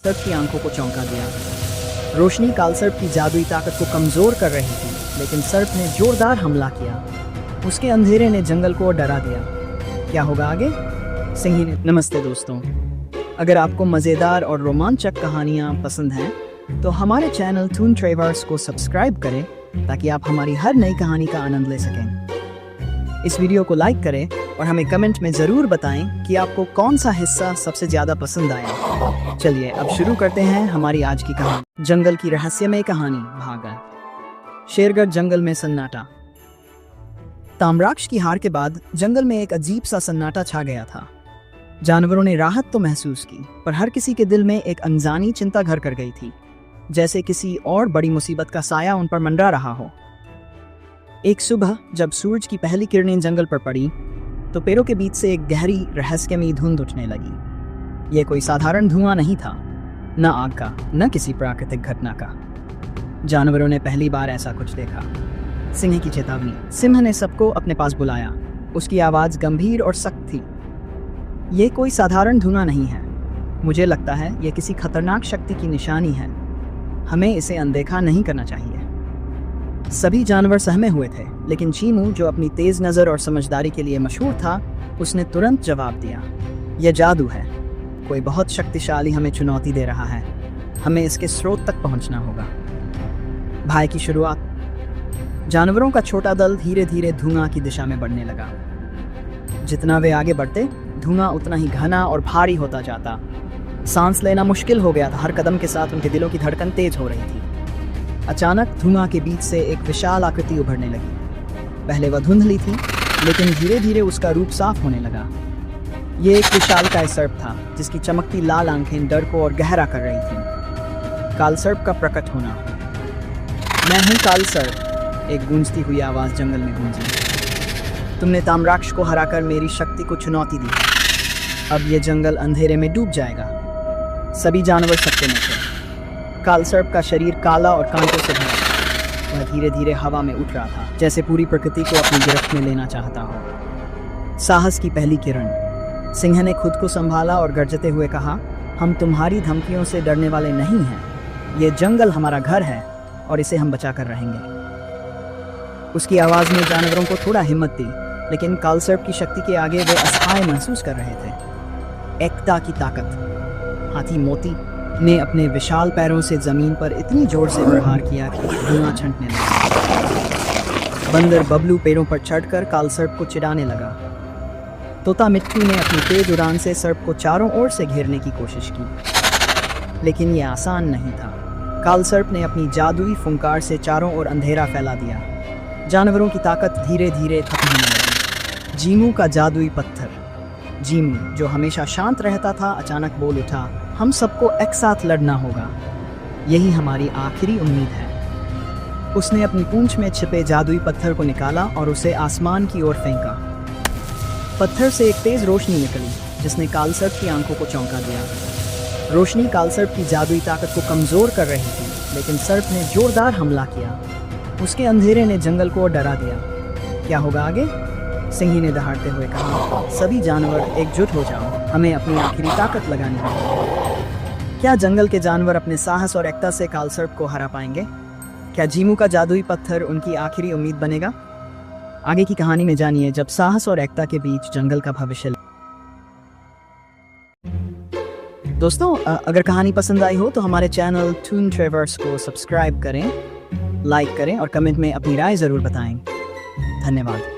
सर्प की आंखों को चौंका दिया। रोशनी काल सर्प की जादुई ताकत को कमजोर कर रही थी, लेकिन सर्प ने जोरदार हमला किया। उसके अंधेरे ने जंगल को डरा दिया। क्या होगा आगे? सिंही ने। नमस्ते दोस्तों, अगर आपको मज़ेदार और रोमांचक कहानियाँ पसंद हैं तो हमारे चैनल टून ट्रेवर्स को सब्सक्राइब करें ताकि आप हमारी हर नई कहानी का आनंद ले सकें। इस वीडियो को लाइक करें और हमें कमेंट में ज़रूर बताएं कि आपको कौन सा हिस्सा सबसे ज़्यादा पसंद आया। चलिए अब शुरू करते हैं हमारी आज की कहानी। जंगल की रहस्यमय कहानी भागा। शेरगढ़ जंगल में सन्नाटा। ताम्राक्ष की हार के बाद जंगल में एक अजीब सा सन्नाटा छा गया था। जानवरों ने राहत तो महसूस की, पर हर किसी के दिल में एक अनजानी चिंता घर कर गई थी, जैसे किसी और बड़ी मुसीबत का साया उन पर मंडरा रहा हो। एक सुबह जब सूरज की पहली किरणें जंगल पर पड़ी तो पेड़ों के बीच से एक गहरी रहस्यमयी धुंध उठने लगी। यह कोई साधारण धुआं नहीं था, न आग का, न किसी प्राकृतिक घटना का। जानवरों ने पहली बार ऐसा कुछ देखा। सिंह की चेतावनी। सिंह ने सबको अपने पास बुलाया। उसकी आवाज गंभीर और सख्त थी। यह कोई साधारण धुआं नहीं है। मुझे लगता है यह किसी खतरनाक शक्ति की निशानी है। हमें इसे अनदेखा नहीं करना चाहिए। सभी जानवर सहमे हुए थे, लेकिन चीमू, जो अपनी तेज नजर और समझदारी के लिए मशहूर था, उसने तुरंत जवाब दिया, यह जादू है। कोई बहुत शक्तिशाली हमें चुनौती दे रहा है। हमें इसके स्रोत तक पहुंचना होगा। भय की शुरुआत। जानवरों का छोटा दल धीरे धीरे धुआं की दिशा में बढ़ने लगा। जितना वे आगे बढ़ते, धुआं उतना ही घना और भारी होता जाता। सांस लेना मुश्किल हो गया था। हर कदम के साथ उनके दिलों की धड़कन तेज हो रही थी। अचानक धुआं के बीच से एक विशाल आकृति उभरने लगी। पहले वह धुंधली थी, लेकिन धीरे धीरे उसका रूप साफ होने लगा। यह एक विशालकाय सर्प था, जिसकी चमकती लाल आंखें डर को और गहरा कर रही थीं। काल सर्प का प्रकट होना। मैं हूँ काल सर्प, एक गूंजती हुई आवाज जंगल में गूंजी। तुमने ताम्राक्ष को हराकर मेरी शक्ति को चुनौती दी। अब यह जंगल अंधेरे में डूब जाएगा। सभी जानवर सकते में थे। काल सर्प का शरीर काला और कांटों से भरा। वह धीरे धीरे हवा में उठ रहा था, जैसे पूरी प्रकृति को अपनी गिरफ्त में लेना चाहता हो। साहस की पहली किरण। सिंह ने खुद को संभाला और गरजते हुए कहा, हम तुम्हारी धमकियों से डरने वाले नहीं हैं। ये जंगल हमारा घर है और इसे हम बचा कर रहेंगे। उसकी आवाज ने जानवरों को थोड़ा हिम्मत दी, लेकिन काल सर्प की शक्ति के आगे वे असहाय महसूस कर रहे थे। एकता की ताकत। हाथी मोती ने अपने विशाल पैरों से जमीन पर इतनी जोर से प्रहार किया कि धुआं छंटने लगा। बंदर बबलू पेड़ों पर चढ़कर काल सर्प को चिढ़ाने लगा। तोता मिट्टू ने अपनी तेज उड़ान से सर्प को चारों ओर से घेरने की कोशिश की, लेकिन यह आसान नहीं था। काल सर्प ने अपनी जादुई फुंकार से चारों ओर अंधेरा फैला दिया। जानवरों की ताकत धीरे धीरे खत्म होने लगी। जीमू का जादुई पत्थर। जीमू, जो हमेशा शांत रहता था, अचानक बोल उठा, हम सबको एक साथ लड़ना होगा। यही हमारी आखिरी उम्मीद है। उसने अपनी पूंछ में छिपे जादुई पत्थर को निकाला और उसे आसमान की ओर फेंका। पत्थर से एक तेज रोशनी निकली, जिसने काल सर्प की आंखों को चौंका दिया। रोशनी काल सर्प की जादुई ताकत को कमजोर कर रही थी, लेकिन सर्प ने जोरदार हमला किया। उसके अंधेरे ने जंगल को डरा दिया। क्या होगा आगे? सिंही ने दहाड़ते हुए कहा, सभी जानवर एकजुट हो जाओ, हमें अपनी आखिरी ताकत लगानी है। क्या जंगल के जानवर अपने साहस और एकता से काल सर्प को हरा पाएंगे? क्या जीमू का जादुई पत्थर उनकी आखिरी उम्मीद बनेगा? आगे की कहानी में जानिए जब साहस और एकता के बीच जंगल का भविष्य। दोस्तों, अगर कहानी पसंद आई हो तो हमारे चैनल टून ट्रेवर्स को सब्सक्राइब करें, लाइक करें और कमेंट में अपनी राय जरूर बताएं। धन्यवाद।